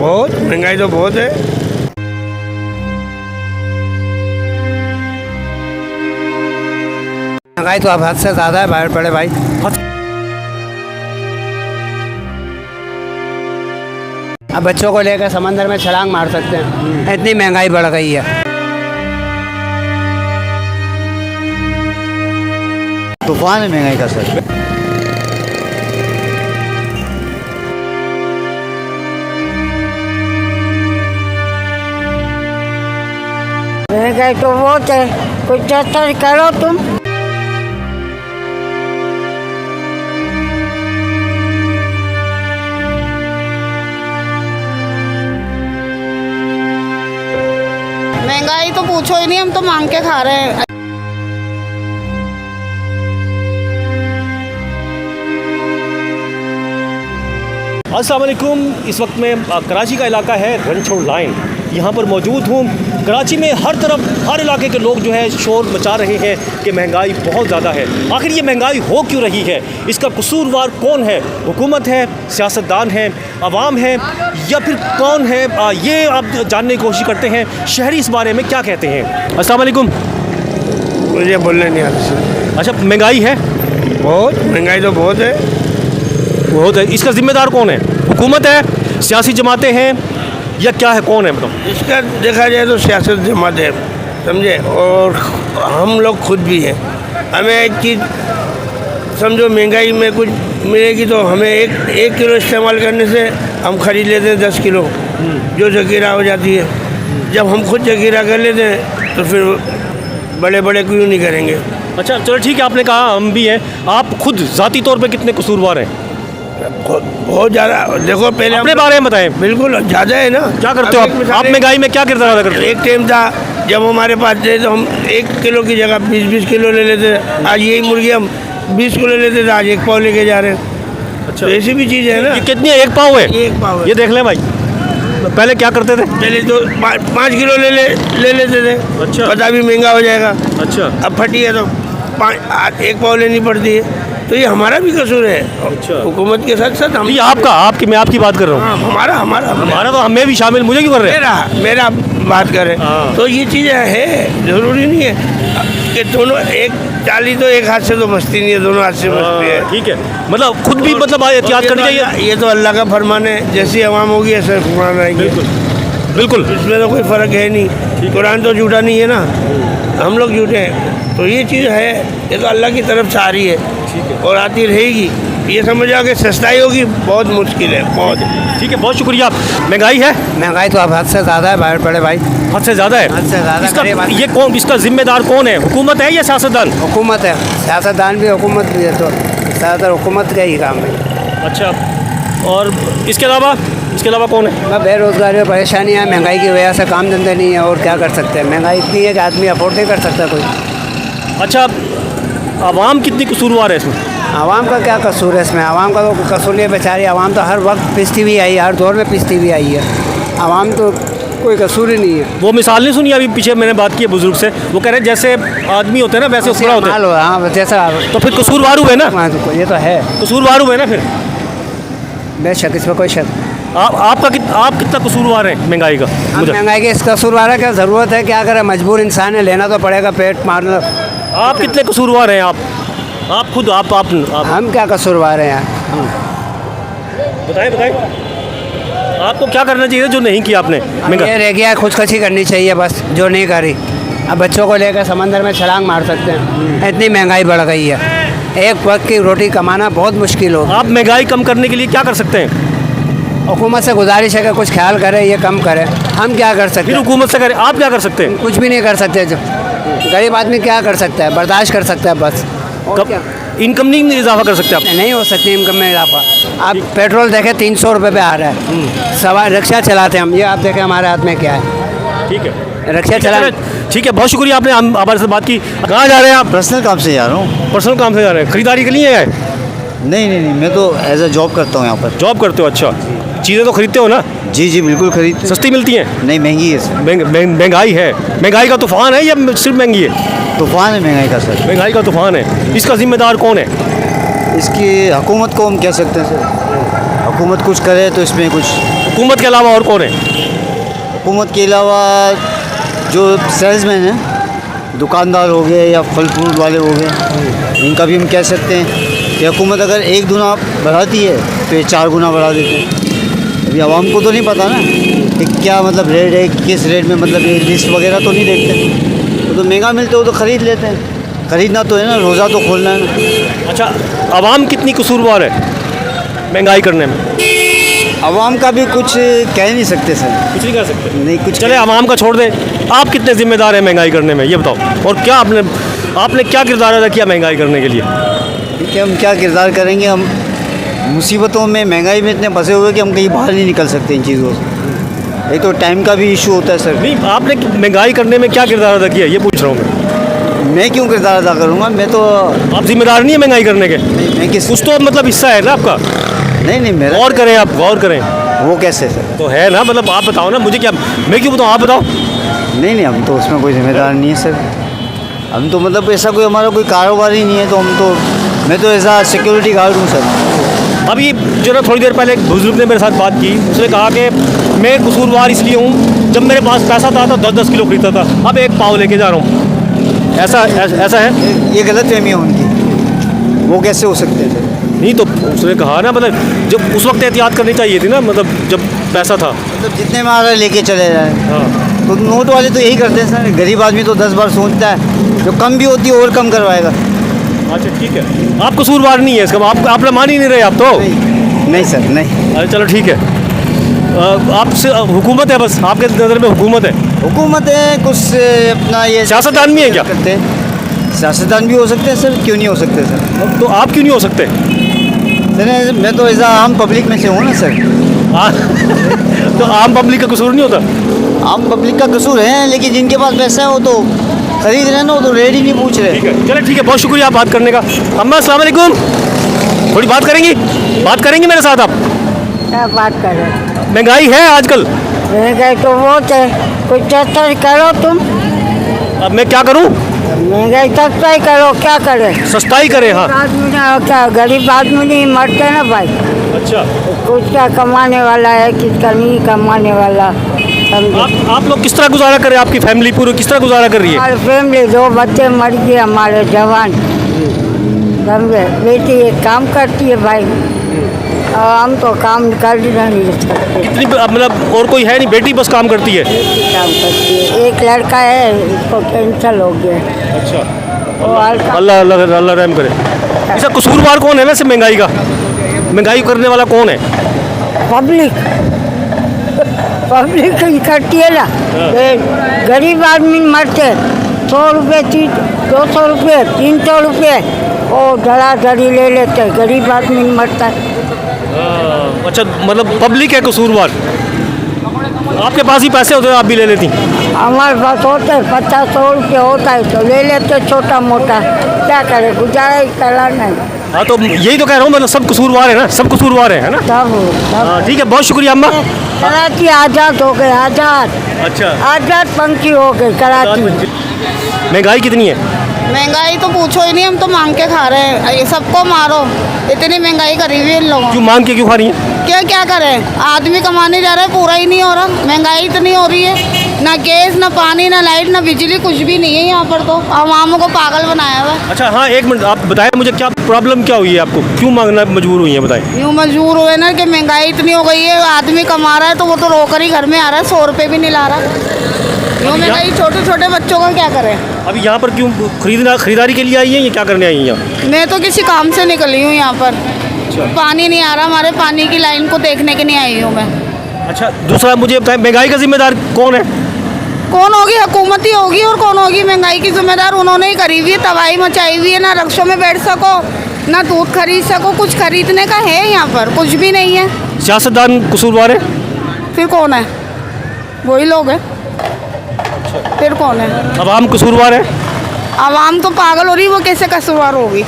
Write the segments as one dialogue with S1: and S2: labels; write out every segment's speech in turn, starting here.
S1: बहुत महंगाई तो बहुत है।
S2: महंगाई तो अब हद से ज़्यादा है बाहर पड़े भाई। अब बच्चों को लेकर समंदर में छलांग मार सकते हैं, इतनी महंगाई बढ़ गई है।
S3: तूफान है महंगाई का सर।
S4: महंगाई तो बहुत है, कुछ अच्छा करो तुम।
S5: महंगाई तो पूछो ही नहीं, हम तो मांग के खा रहे हैं।
S6: अस्सलाम वालेकुम। इस वक्त में कराची का इलाका है रणछोड़ लाइन, यहाँ पर मौजूद हूँ। कराची में हर तरफ हर इलाके के लोग जो है शोर मचा रहे हैं कि महंगाई बहुत ज़्यादा है। आखिर ये महंगाई हो क्यों रही है? इसका कसूरवार कौन है? हुकूमत है, सियासतदान है, अवाम है, या फिर कौन है? ये आप जानने की कोशिश करते हैं। शहरी इस बारे में क्या कहते हैं? अस्सलाम वालेकुम।
S1: मुझे बोलने नहीं आता।
S6: अच्छा, महंगाई है
S1: बहुत महंगाई तो बहुत है।
S6: बहुत है। इसका ज़िम्मेदार कौन है? हुकूमत है, सियासी जमातें हैं, या क्या है? कौन है मतलब?
S1: इसका देखा जाए तो सियासत जमात है, समझे, और हम लोग खुद भी हैं। हमें एक चीज़ समझो, महंगाई में कुछ मिलेगी तो हमें एक किलो इस्तेमाल करने से हम खरीद लेते हैं 10 किलो, जो ज़ख़ीरा हो जाती है। जब हम खुद ज़ख़ीरा कर लेते हैं तो फिर बड़े बड़े क्यों नहीं करेंगे।
S6: अच्छा चलो ठीक है, आपने कहा हम भी हैं। आप खुद ज़ाती तौर पे कितने कसूरवार हैं?
S1: बहुत ज़्यादा। देखो पहले
S6: अपने बारे में बताएं।
S1: बिल्कुल ज़्यादा है ना।
S6: क्या करते हो आप महंगाई में? क्या किरदार अदा करते हो?
S1: एक टाइम था जब हमारे पास थे तो हम 1 किलो की जगह 20-20 किलो ले लेते थे। आज यही मुर्गी हम 20 किलो लेते थे, आज 1 पाव लेके जा रहे हैं।
S6: अच्छा,
S1: तो ऐसी भी चीज़ है ना।
S6: ये कितनी है? 1 पाव है?
S1: 1 पाव है।
S6: ये देख लें भाई, पहले क्या करते थे?
S1: पहले तो 5 किलो ले लेते थे।
S6: अच्छा।
S1: पता भी महंगा हो जाएगा।
S6: अच्छा।
S1: अब फटी है तो 1 पाव लेनी पड़ती है। तो ये हमारा भी कसूर है।
S6: अच्छा।
S1: हुकूमत के साथ साथ हम।
S6: ये आपका मैं आपकी बात कर रहा हूँ।
S1: हाँ, हमारा
S6: तो हमें भी शामिल, मुझे क्यों कर रहे हैं?
S1: मेरा बात करें
S6: हाँ।
S1: तो ये चीज़ें है, ज़रूरी नहीं है कि दोनों एक चाली तो एक हाथ से तो बचती नहीं है, दोनों हाथ से बचती है।
S6: ठीक है, मतलब खुद भी मतलब एहतियात करनी चाहिए।
S1: ये तो अल्लाह का फरमान है, जैसी आवाम होगी ऐसे फरमान आएंगे।
S6: बिल्कुल,
S1: इसमें तो कोई फ़र्क है नहीं। कुरान तो झूठा नहीं है ना, हम लोग झूठे हैं। तो ये चीज़ है, ये तो अल्लाह की तरफ से आ रही है और आती रहेगी। ये समझो कि सस्ताई होगी बहुत मुश्किल है, बहुत।
S6: ठीक है, बहुत शुक्रिया। महंगाई है?
S2: महंगाई तो अब हद से ज़्यादा है बाहर पड़े भाई।
S6: हद से ज़्यादा है?
S2: हद से ज़्यादा।
S6: इसका जिम्मेदार कौन है? हुकूमत है या सियासतदान?
S2: हुकूमत है, सियासतदान भी, हुकूमत भी है। तो ज़्यादातर हुकूमत का ही काम है।
S6: अच्छा, और इसके अलावा कौन है?
S2: बेरोज़गारी और परेशानियाँ, महंगाई की वजह से काम धंधे नहीं है, और क्या कर सकते हैं। महंगाई इतनी है कि आदमी अफोर्ड नहीं कर सकता कोई।
S6: अच्छा, आवाम कितनी कसूरवार है इसमें?
S2: आवाम का क्या कसूर है इसमें? आवाम का तो कसूर नहीं है, बेचारी आवाम तो हर वक्त पिसती हुई आई है, हर दौर में पिसती हुई आई है। आवाम तो कोई कसूर ही नहीं है।
S6: वो मिसाल नहीं सुनी अभी पीछे मैंने बात की है बुजुर्ग से, वो कह रहे हैं जैसे आदमी होते हैं ना वैसे पूरा होते हैं।
S2: हाँ, जैसा।
S6: तो फिर कसूरवार हुए ना?
S2: ये तो है,
S6: कसूरवार हुए ना फिर।
S2: बेशक, इसमें कोई शक।
S6: आप कितना कसूरवार है महंगाई का?
S2: महंगाई के इस कसूरवार है, क्या ज़रूरत है, क्या करें, मजबूर इंसान है, लेना तो पड़ेगा, पेट मारना।
S6: आप कितने कसूरवार हैं? आप खुद आप
S2: हम क्या कसूरवार हैं यार?
S6: बताएं आपको क्या करना चाहिए जो नहीं किया आपने?
S2: ये रह गया, खुदकशी करनी चाहिए बस, जो नहीं करी। अब बच्चों को लेकर समंदर में छलांग मार सकते हैं, इतनी महंगाई बढ़ गई है। एक वक्त की रोटी कमाना बहुत मुश्किल हो।
S6: आप महंगाई कम करने के लिए क्या कर सकते हैं?
S2: हुकूमत से गुजारिश है कि कुछ ख्याल करे, ये कम करे। हम क्या कर सकते
S6: फिर
S2: हैं?
S6: हुकूमत से करें, आप क्या कर सकते हैं?
S2: कुछ भी नहीं कर सकते। जो गरीब आदमी क्या कर सकता है? बर्दाश्त कर सकता है बस। और क्या?
S6: इनकम नहीं इजाफा कर सकते आप?
S2: नहीं हो सकती इनकम में इजाफा। आप पेट्रोल देखें 300 रुपये पे आ रहा है। सवार रिक्शा चलाते हैं हम, ये आप देखें हमारे हाथ में क्या है।
S6: ठीक है,
S2: रिक्शा चला।
S6: ठीक है, बहुत शुक्रिया, आपने हमारे से बात की। कहाँ जा रहे हैं आप?
S3: पर्सनल काम से जा रहा हूँ।
S6: पर्सनल काम से जा रहे हैं? खरीदारी के लिए आए?
S3: नहीं, मैं तो एज अ जॉब करता हूँ यहाँ पर।
S6: जॉब करते हो? अच्छा, चीज़ें तो खरीदते हो ना?
S3: जी बिल्कुल खरीद।
S6: सस्ती मिलती हैं?
S3: नहीं, महंगी है।
S6: महंगाई है? महंगाई का तूफान है या सिर्फ महंगी है?
S3: तूफान है महंगाई का सर।
S6: महंगाई का तूफान है। इसका जिम्मेदार कौन है?
S3: इसकी हुकूमत को हम कह सकते हैं सर। हुकूमत कुछ करे तो इसमें कुछ,
S6: हुकूमत के अलावा और कौन है?
S3: हुकूमत के अलावा जो सेल्समैन हैं, दुकानदार हो गए या फल फ्रूट वाले हो गए, इनका भी हम कह सकते हैं कि हुकूमत अगर 1 गुना बढ़ाती है तो ये 4 गुना बढ़ा देते हैं। अभी आवाम को तो नहीं पता ना कि क्या मतलब रेट है, किस रेट में, मतलब ये लिस्ट वगैरह तो नहीं देखते। वो तो महंगा मिलते हो तो ख़रीद लेते हैं, ख़रीदना तो है ना, रोज़ा तो खोलना है ना।
S6: अच्छा, आवाम कितनी कसूरवार है महंगाई करने में?
S3: आवाम का भी कुछ कह नहीं सकते सर,
S6: कुछ नहीं कह सकते।
S3: नहीं कुछ
S6: चले आवाम का छोड़ दें, आप कितने जिम्मेदार हैं महंगाई करने में, ये बताओ। और क्या आपने क्या किरदार अदा किया महंगाई करने के लिए?
S3: ठीक है, हम क्या किरदार करेंगे। हम मुसीबतों में, महंगाई में इतने फंसे हुए कि हम कहीं बाहर नहीं निकल सकते इन चीज़ों से। एक तो टाइम का भी इशू होता है सर।
S6: नहीं, आपने महंगाई करने में क्या किरदार अदा किया, ये पूछ रहा हूँ
S3: मैं क्यों किरदार अदा करूँगा, मैं तो
S6: आप जिम्मेदार नहीं है महंगाई करने के?
S3: मैं किस,
S6: कुछ तो मतलब हिस्सा है ना आपका।
S3: नहीं मेरा
S6: गौर करें, आप गौर करें।
S3: वो कैसे सर?
S6: तो है ना, मतलब आप बताओ ना, मुझे क्या, मैं क्यों बताऊँ, आप बताओ।
S3: नहीं हम तो उसमें कोई जिम्मेदार नहीं है सर। हम तो मतलब ऐसा कोई हमारा कोई कारोबार ही नहीं है, तो हम तो, मैं तो ऐसा सिक्योरिटी गार्ड हूँ सर।
S6: अभी जो ना थोड़ी देर पहले एक बुजुर्ग ने मेरे साथ बात की, उसने कहा कि मैं कसूरवार इसलिए हूँ, जब मेरे पास पैसा था तो 10-10 किलो खरीदता था, अब 1 पाव लेके जा रहा हूँ। ऐसा है?
S3: ये गलत फहमी है उनकी, वो कैसे हो सकते हैं सर?
S6: नहीं तो उसने कहा ना, मतलब जब उस वक्त एहतियात करनी चाहिए थी ना, मतलब जब पैसा था।
S3: मतलब जितने में आ रहा है लेके चले जाए।
S6: हाँ,
S3: तो नोट वाले तो यही करते हैं सर। गरीब आदमी तो 10 बार सोचता है, जो कम भी होती है और कम करवाएगा।
S6: अच्छा ठीक है, आप कसूरवार नहीं है इसका, आप मान ही नहीं रहे आप तो।
S3: नहीं सर, नहीं।
S6: अरे चलो ठीक है, आपसे हुकूमत है, बस आपके नज़र में हुकूमत है?
S3: हुकूमत है कुछ अपना ये
S6: सियासतदान भी है क्या?
S3: करते हैं, सियासतदान भी हो सकते हैं सर, क्यों नहीं हो सकते सर?
S6: तो आप क्यों नहीं हो सकते?
S3: सर मैं तो ऐसा आम पब्लिक में से हूँ ना सर।
S6: तो आम पब्लिक का कसूर नहीं होता?
S3: आम पब्लिक का कसूर है, लेकिन जिनके पास पैसा है वो तो खरीद रहे हैं ना, वो तो रेट ही नहीं पूछ रहे।
S6: ठीक है, चलो ठीक है, बहुत शुक्रिया आप बात करने का। अम्मा अस्सलाम वालेकुम, थोड़ी बात करेंगी मेरे साथ आप?
S4: क्या बात कर रहे हो?
S6: महंगाई है आजकल।
S4: महंगाई तो बहुत है, कुछ सस्ता करो तुम।
S6: अब मैं क्या करूं?
S4: महंगाई सस्ता ही करो, क्या करें?
S6: सस्ता ही करें। हाँ
S4: आदमी ना, क्या गरीब आदमी नहीं मरते ना भाई।
S6: अच्छा,
S4: कुछ क्या कमाने वाला है, किसका नहीं कमाने वाला, समझे?
S6: आप लोग किस तरह गुजारा कर रहे हैं? आपकी फैमिली पूरी किस तरह गुजारा कर रही है?
S4: हमारी फैमिली 2 बच्चे मर गए हमारे जवान, समझे? बेटी एक काम करती है भाई, और हम तो काम कर नहीं सकते।
S6: इतनी मतलब और कोई है नहीं, बेटी बस काम करती है?
S4: काम करती है, एक लड़का है, उसको कैंसर हो गया।
S6: अच्छा,
S4: वो हल्का
S6: अल्लाह रहम करे। अच्छा, कसूरवार कौन है वैसे महंगाई का? महंगाई करने वाला कौन है?
S4: पब्लिक ही करती है ना। ये गरीब आदमी मरते 100 रुपये, 200 रुपये, 300 रुपये, वो धड़ाधड़ी ले लेते, गरीब आदमी मरता है।
S6: अच्छा, मतलब पब्लिक है कसूरवार। आपके पास ही पैसे होते हैं, आप भी ले लेती?
S4: हमारे पास होते 50-100 रुपये होता है तो ले लेते, छोटा मोटा, क्या करे, गुजारा ही कराना है।
S6: हाँ तो यही तो कह रहा हूँ, मतलब सब कसूरवार है ना, सब कसूरवार है ना?
S4: सब
S6: हाँ ठीक है, बहुत शुक्रिया अम्मा।
S4: कराची आज़ाद हो गए, आज़ाद
S6: अच्छा,
S4: आज़ाद पंछी हो गए कराची।
S6: महंगाई कितनी है?
S5: महंगाई तो पूछो ही नहीं, हम तो मांग के खा रहे हैं। ये सबको मारो, इतनी महंगाई करी हुई है इन लोगों।
S6: क्यों मांग के क्यों खा रही है?
S5: क्या करें, आदमी कमाने जा रहा है, पूरा ही नहीं हो रहा। महंगाई इतनी हो रही है, ना गैस, ना पानी, ना लाइट, ना बिजली, कुछ भी नहीं है यहाँ पर। तो आवामों को पागल बनाया हुआ है।
S6: अच्छा हाँ, एक मिनट, आप बताएं मुझे क्या प्रॉब्लम क्या हुई है आपको, क्यों मांगना मजबूर हुई है, बताएं।
S5: यूँ मजबूर हुए ना कि महंगाई इतनी हो गई है, आदमी कमा रहा है तो वो तो रोकर ही घर में आ रहा है, 100 रुपये भी नहीं ला रहा। यूँ महंगाई, छोटे छोटे बच्चों का क्या करें?
S6: अभी यहाँ पर क्यों खरीदारी के लिए आई है या क्या करने आई है यहाँ?
S5: मैं तो किसी काम से निकली हूँ यहाँ पर। पानी नहीं आ रहा, हमारे पानी की लाइन को देखने के नहीं आई हूँ मैं।
S6: अच्छा, दूसरा मुझे बताएं, महंगाई का जिम्मेदार कौन है?
S5: कौन होगी? हुकूमत ही होगी, और कौन होगी? महंगाई की जिम्मेदार उन्होंने ही करी हुई है, तबाही मचाई हुई है। ना रक्षों में बैठ सको, ना दूध खरीद सको, कुछ खरीदने का है यहाँ पर कुछ भी नहीं है।
S6: सियासतदान कसूरवार है?
S5: फिर कौन है? वही लोग हैं। फिर कौन है?
S6: आवाम कसूरवार है?
S5: आवाम तो पागल हो रही है, वो कैसे कसूरवार होगी?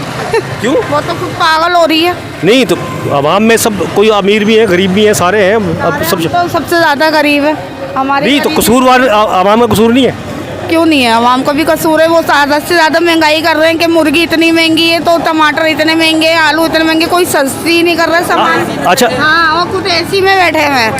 S6: क्यों?
S5: वो तो खुद पागल हो रही है।
S6: नहीं तो आवाम में सब, कोई अमीर भी है, गरीब भी है, सारे हैं। अब सब
S5: तो सबसे ज़्यादा गरीब है हमारे।
S6: नहीं तो कसूरवार आवाम का कसूर नहीं है?
S5: क्यों नहीं है? आवाम को भी कसूर है। वो ज़्यादा से ज़्यादा महंगाई कर रहे हैं कि मुर्गी इतनी महंगी है तो टमाटर इतने महंगे हैं, आलू इतने महंगे, कोई सस्ती नहीं कर रहा है सामान।
S6: अच्छा।
S5: हाँ, वो खुद एसी में बैठे हुए हैं।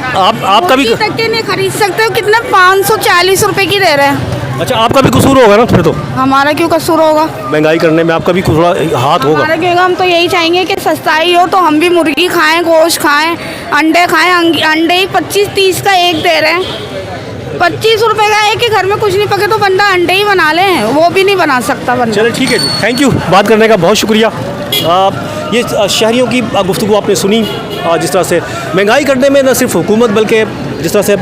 S6: आपका भी
S5: तक के नहीं खरीद सकते हो, कितने 540 रुपए की दे रहे हैं।
S6: अच्छा, आपका भी कसूर होगा ना फिर तो,
S5: हमारा क्यों कसूर होगा?
S6: महंगाई करने में आपका भी थोड़ा हाथ होगा।
S5: हमारा क्यों? हम तो यही चाहेंगे कि सस्ताई हो तो हम भी मुर्गी खाएं, गोश्त खाएं, अंडे खाएं। अंडे ही 25-30 का एक दे रहे हैं। 25 रुपए का एक, कि घर में कुछ नहीं पके तो बंदा अंडे ही बना ले, वो भी नहीं बना सकता बंदा।
S6: चलिए ठीक है जी, थैंक यू, बात करने का बहुत शुक्रिया। ये शहरियों की गुफ्तगू आपने सुनी, जिस तरह से महंगाई करने में न सिर्फ हुकूमत बल्कि जिस तरह से